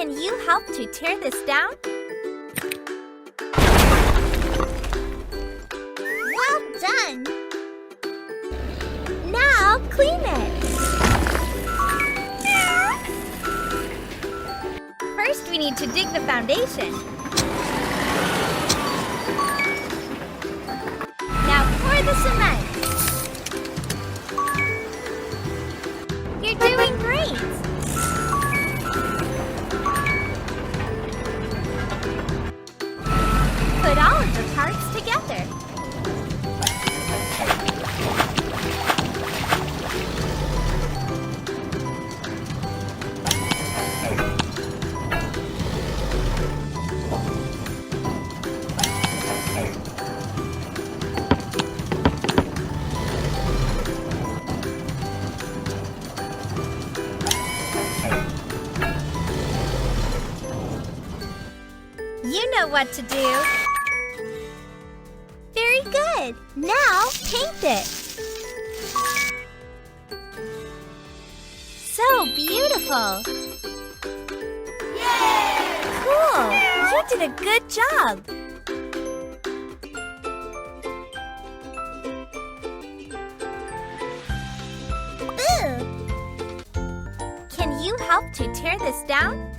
Can you help to tear this down? Well done! Now clean it! First, we need to dig the foundation. Now pour the cement. You're doing great! Put all of the parts together. You know what to do. Very good. Now paint it. So beautiful. Yay! Cool. You did a good job. Boo! Can you help to tear this down?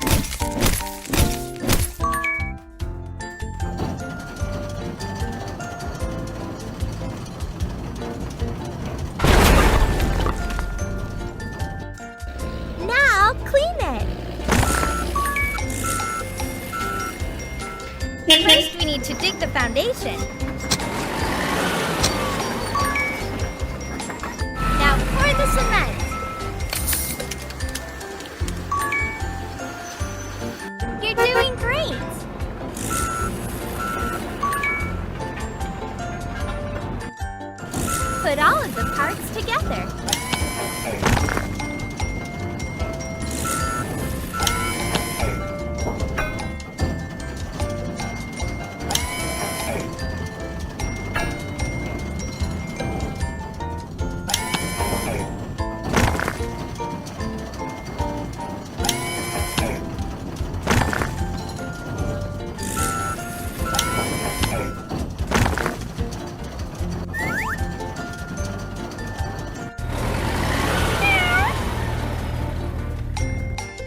First, we need to dig the foundation. Now pour the cement. You're doing great. Put all of the parts together.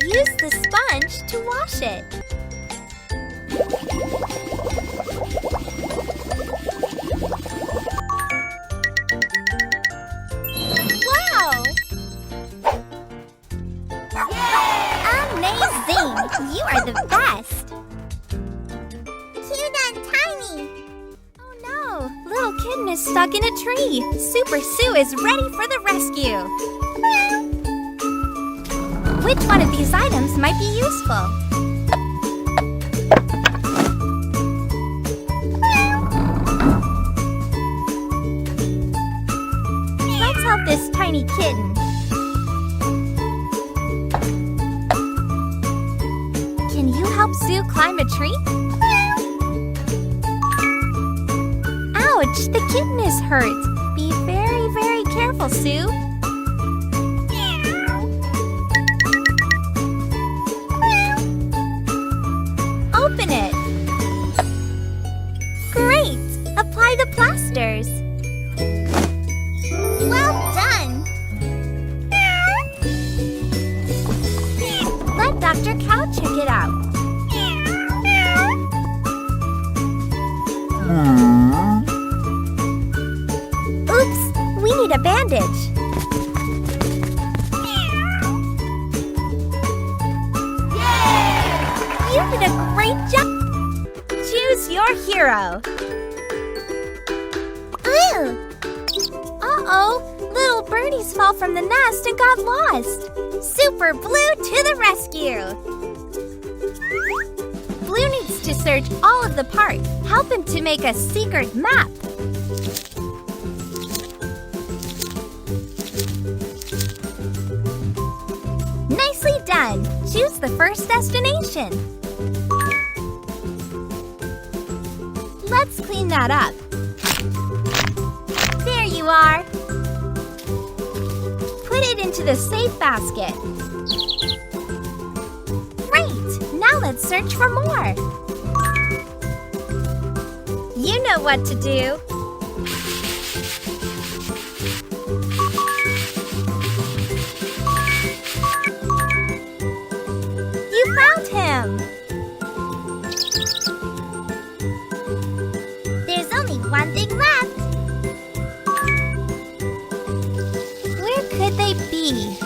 Use the sponge to wash it. Wow! Amazing! You are the best! Cute and tiny! Oh no! Little kitten is stuck in a tree! Super Sue is ready for the rescue! Which one of these items might be useful? Let's help this tiny kitten. Can you help Sue climb a tree? Ouch! The kitten is hurt. Be very, very careful, Sue. Open it. Great! Apply the plasters. Well done! Let Dr. Cow check it out. Oops! We need a bandage. You did a great job! Choose your hero! Ooh! Uh-oh! Little birdies fell from the nest and got lost! Super Blue to the rescue! Blue needs to search all of the park. Help him to make a secret map. Nicely done! Choose the first destination. Let's clean that up. There you are. Put it into the safe basket. Great! let's search for more. You know what to do. You found him. There's only one thing left. Where could they be?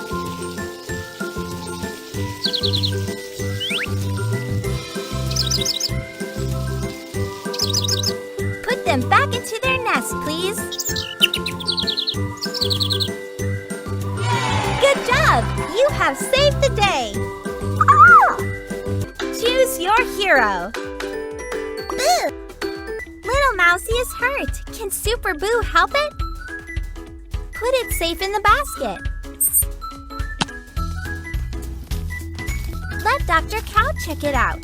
Put them back into their nest, please. Good job! You have saved the day. Choose your hero. Boo! Little Mousie is hurt. Can Super Boo help it? Put it safe in the basket. Let Dr. Cow check it out.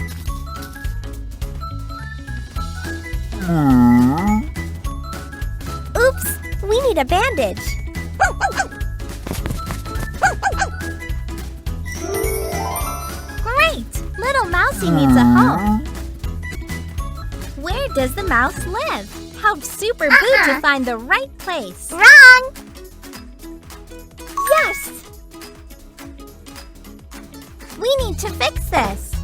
Oops! We need a bandage. Great! Little Mousie needs a home. Where does the mouse live? Help Super Boo to find the right place. Wrong! Yes! We need to fix this.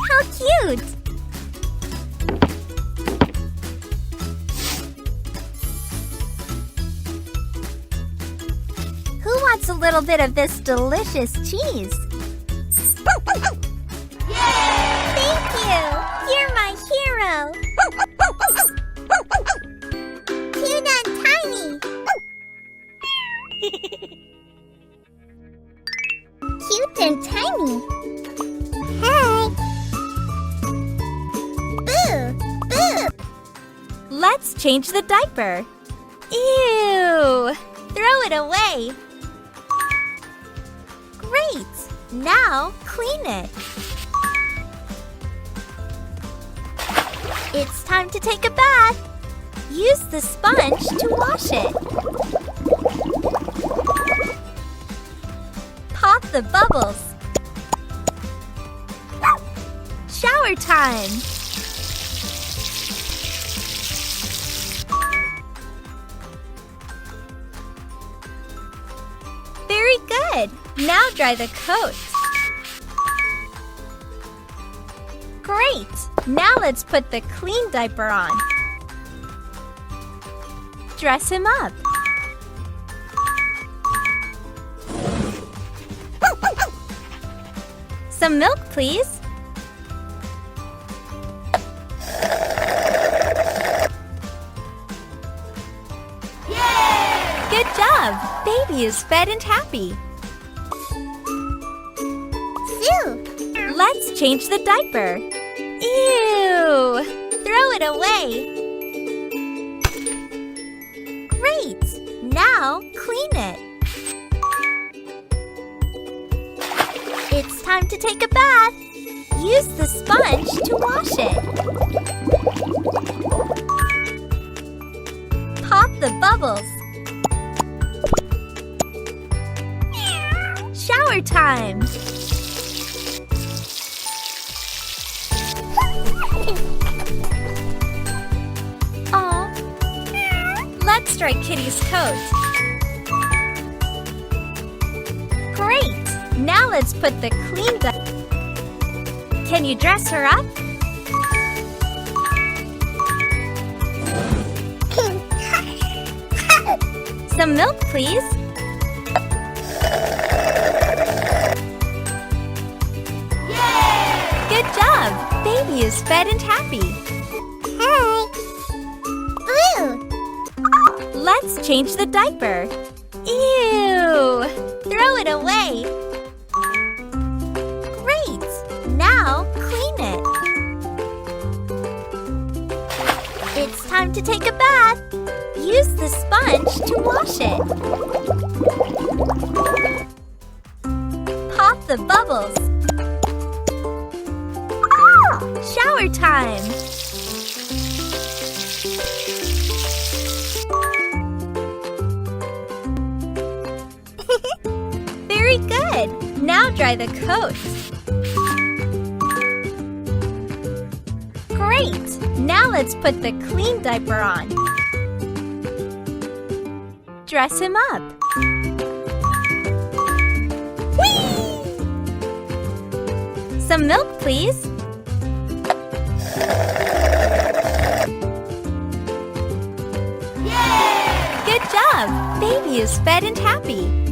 How cute! Who wants a little bit of this delicious cheese? Thank you! You're my hero! Cute and tiny! Cute and tiny! Hey! Boo! Boo! Let's change the diaper. Ew! Throw it away! Great! Now clean it. It's time to take a bath. Use the sponge to wash it. Pop the bubbles. Shower time. Very good. Now dry the coat. Great! Now let's put the clean diaper on. Dress him up. Some milk, please. Yay! Good job! Baby is fed and happy. Phew! Let's change the diaper. Ew! Throw it away. Great! Now clean it. It's time to take a bath. Use the sponge to wash it. Pop the bubbles. Shower time. Aw. Let's dry Kitty's coat. Great! Now let's put the clean diaper. Can you dress her up? Some milk, please. Yay! Good job! Baby is fed and happy. Hey! Blue! Let's change the diaper. Ew! Throw it away. Great! Now clean it. It's time to take a bath. Use the sponge to wash it. Pop the bubbles. Shower time. Now dry the coat. Great! Now let's put the clean diaper on. Dress him up. Whee! Some milk, please. Yay! Good job! Baby is fed and happy.